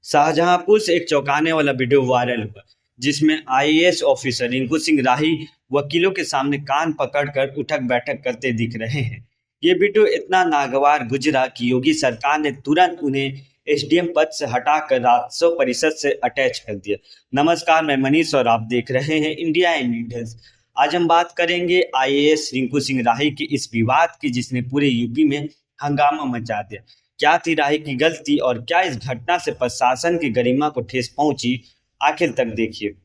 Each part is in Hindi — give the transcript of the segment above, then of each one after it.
शाहजहांपुर से एक चौंकाने वाला वीडियो वायरल हुआ जिसमें आईएएस ऑफिसर रिंकू सिंह राही वकीलों के सामने कान पकड़कर उठक बैठक करते दिख रहे हैं। ये वीडियो इतना नागवार गुजरा कि योगी सरकार ने तुरंत उन्हें एसडीएम पद से हटाकर राजस्व परिषद से अटैच कर दिया। नमस्कार, मैं मनीष और आप देख रहे हैं इंडिया इंडियंस। आज हम बात करेंगे आईएएस रिंकू सिंह राही की इस विवाद की जिसने पूरे यूपी में हंगामा मचा दिया। क्या थी राही की गलती और क्या इस घटना से प्रशासन की गरिमा को ठेस पहुंची, आखिर तक देखिए।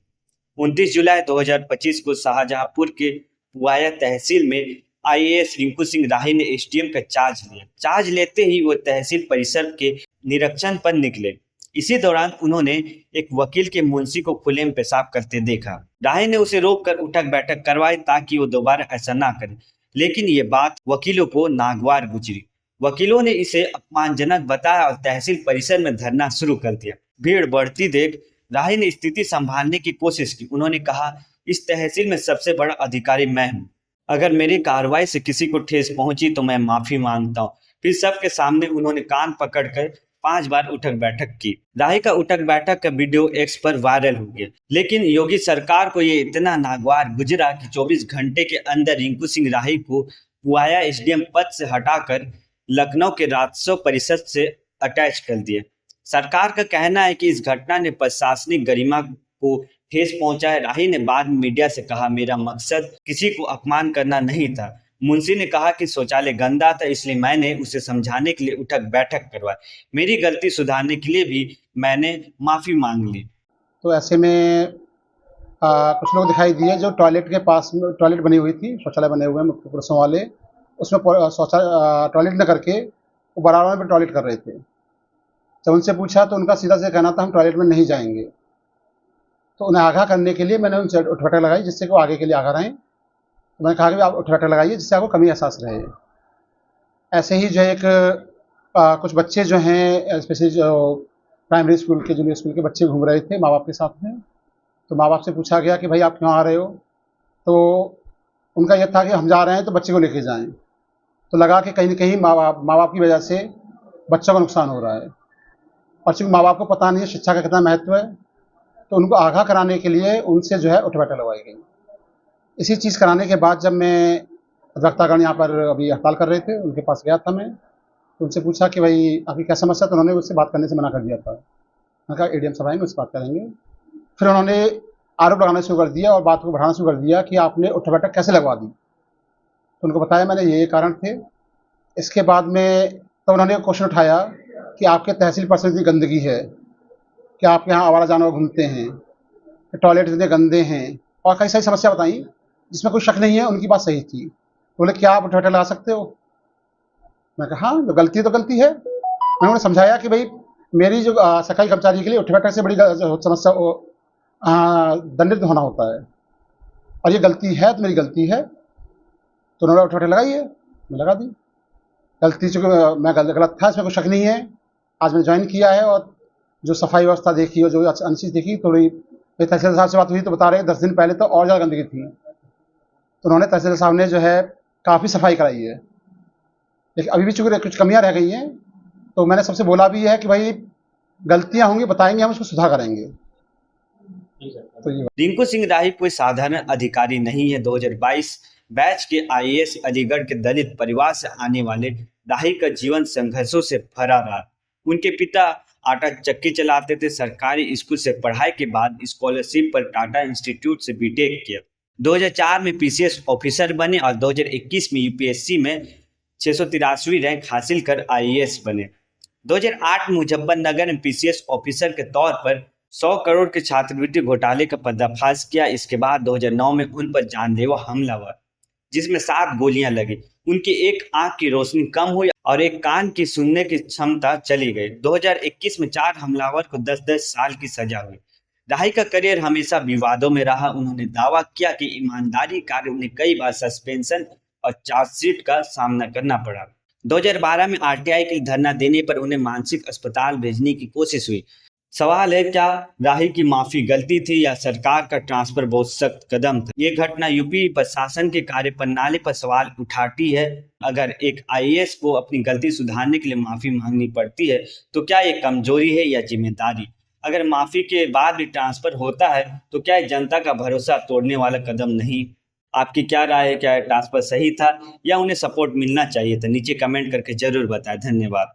29 जुलाई 2025 को शाहजहांपुर के पुआया तहसील में आईएएस रिंकू सिंह राही ने एसडीएम का चार्ज लिया। चार्ज लेते ही वो तहसील परिसर के निरीक्षण पर निकले। इसी दौरान उन्होंने एक वकील के मुंशी को खुले में पेशाब करते देखा। राही ने उसे रोककर उठक बैठक करवाई ताकि वो दोबारा ऐसा ना करे, लेकिन ये बात वकीलों को नागवार गुजरी। वकीलों ने इसे अपमानजनक बताया और तहसील परिसर में धरना शुरू कर दिया। भीड़ बढ़ती देख राही ने स्थिति संभालने की कोशिश की। उन्होंने कहा, इस तहसील में सबसे बड़ा अधिकारी मैं हूँ। अगर मेरी कार्रवाई से किसी को ठेस पहुंची तो मैं माफी मांगता हूँ। फिर सबके सामने उन्होंने कान पकड़कर 5 बार उठक बैठक की। राही का उठक बैठक का वीडियो एक्स पर वायरल हो गया, लेकिन योगी सरकार को ये इतना नागवार गुजरा कि 24 घंटे के अंदर रिंकू सिंह राही को पुआया एसडीएम पद से हटाकर लखनऊ के राजस्व परिषद से अटैच कर दिया। सरकार का कहना है कि इस घटना ने प्रशासनिक गरिमा को ठेस पहुंचा है। राही ने बाद में मीडिया से कहा, मेरा मकसद किसी को अपमान करना नहीं था। मुंशी ने कहा कि शौचालय गंदा था, इसलिए मैंने उसे समझाने के लिए उठक बैठक करवाई। मेरी गलती सुधारने के लिए भी मैंने माफी मांग ली। तो ऐसे में कुछ लोग दिखाई दिए जो टॉयलेट के पास में टॉयलेट बनी हुई थी, शौचालय बने हुए हैं पुरुषों वाले, उसमें टॉयलेट न करके वो बराबर में टॉयलेट कर रहे थे। जब उनसे पूछा तो उनका सीधा से कहना था, हम टॉयलेट में नहीं जाएंगे। तो उन्हें आगाह करने के लिए मैंने उनसे उठ बैठक लगाई जिससे कि वो आगे के लिए आगाह रहें। तो मैंने कहा कि आप उठ बैठक लगाइए जिससे आपको कमी एहसास रहे। ऐसे ही जो एक कुछ बच्चे जो हैं स्पेशली जो प्राइमरी स्कूल के जूनियर स्कूल के बच्चे घूम रहे थे माँ बाप के साथ में। तो माँ बाप से पूछा गया कि भाई आप क्यों आ रहे हो, तो उनका यह था कि हम जा रहे हैं तो बच्चे को लेके जाएं। तो लगा कि कहीं ना कहीं माँ बाप की वजह से बच्चों का नुकसान हो रहा है, और चूँकि माँ बाप को पता नहीं है शिक्षा का कितना महत्व है, तो उनको आगाह कराने के लिए उनसे जो है उठ बैठक लगवाई गई। इसी चीज़ कराने के बाद जब मैं अधिवक्तागण यहाँ पर अभी हड़ताल कर रहे थे, उनके पास गया था मैं, तो उनसे पूछा कि भाई आपकी क्या समस्या, तो उन्होंने उससे बात करने से मना कर दिया था। मैंने कहा एडीएम साहब आएंगे उससे बात करेंगे। फिर उन्होंने आरोप लगाना शुरू कर दिया और बात को बढ़ाना शुरू कर दिया कि आपने उठ बैठक कैसे लगवा दी। तो उनको बताया मैंने ये कारण थे। इसके बाद में तो उन्होंने क्वेश्चन उठाया कि आपके तहसील परिसर इतनी गंदगी है, कि आपके यहाँ आवारा जानवर घूमते हैं, टॉयलेट इतने गंदे हैं, और कई सारी समस्या बताई जिसमें कोई शक नहीं है उनकी बात सही थी। बोले क्या आप उठ बैठक लगा सकते हो? मैं कहा हाँ, जो गलती है तो गलती है। मैंने उन्हें समझाया कि भाई मेरी जो सरकारी कर्मचारी के लिए उठ बैठक से बड़ी समस्या दंडित होना होता है, और ये गलती है तो मेरी गलती है। तो उन्होंने उठ बैठक लगाई है, मैं लगा दी। गलती चूँकि मैं गलत था इसमें कोई शक नहीं है। आज मैंने ज्वाइन किया है और जो सफाई व्यवस्था देखी और जो अन्य चीज़ देखी, थोड़ी तहसीलदार साहब से बात हुई तो बता रहे 10 दिन पहले तो और ज़्यादा गंदगी थी। तो उन्होंने तहसीलदार साहब ने जो है काफ़ी सफाई कराई है, लेकिन अभी भी चूँकि कुछ कमियाँ रह गई हैं। तो मैंने सबसे बोला भी है कि भाई गलतियाँ होंगी, बताएंगे, हम उसको सुधार करेंगे। तो रिंकू सिंह राही कोई साधारण अधिकारी नहीं है। 2022 बैच के आईएएस अलीगढ़ के दलित परिवार से आने वाले राही का जीवन संघर्षों से भरा रहा। उनके पिता आटा चक्की चलाते थे। सरकारी स्कूल से पढ़ाई के बाद स्कॉलरशिप पर टाटा इंस्टीट्यूट से बीटेक किया। 2004 में पीसीएस ऑफिसर बने और 2021 में यूपीएससी में 683वीं रैंक हासिल कर आईएएस बने। 2008 में मुजफ्फरनगर में पीसीएस ऑफिसर के तौर पर 100 करोड़ के छात्रवृत्ति घोटाले का पर्दाफाश किया। इसके बाद 2009 में उन पर जानलेवा हमला हुआ जिसमें 7 गोलियां लगी। उनकी एक आंख की रोशनी कम हुई और एक कान की सुनने की क्षमता चली गई। 2021 में 4 हमलावर को 10-10 साल की सजा हुई। राही का करियर हमेशा विवादों में रहा। उन्होंने दावा किया कि ईमानदारी कार्य उन्हें कई बार सस्पेंशन और चार्जशीट का सामना करना पड़ा। 2012 में आरटीआई के लिए धरना देने पर उन्हें मानसिक अस्पताल भेजने की कोशिश हुई। सवाल है, क्या राही की माफी गलती थी या सरकार का ट्रांसफर बहुत सख्त कदम था? ये घटना यूपी प्रशासन के कार्यप्रणाली पर सवाल उठाती है। अगर एक आईएएस को अपनी गलती सुधारने के लिए माफी मांगनी पड़ती है तो क्या ये कमजोरी है या जिम्मेदारी? अगर माफी के बाद भी ट्रांसफर होता है तो क्या ये जनता का भरोसा तोड़ने वाला कदम नहीं? आपकी क्या राय है, क्या ट्रांसफर सही था या उन्हें सपोर्ट मिलना चाहिए था? नीचे कमेंट करके जरूर बताएं। धन्यवाद।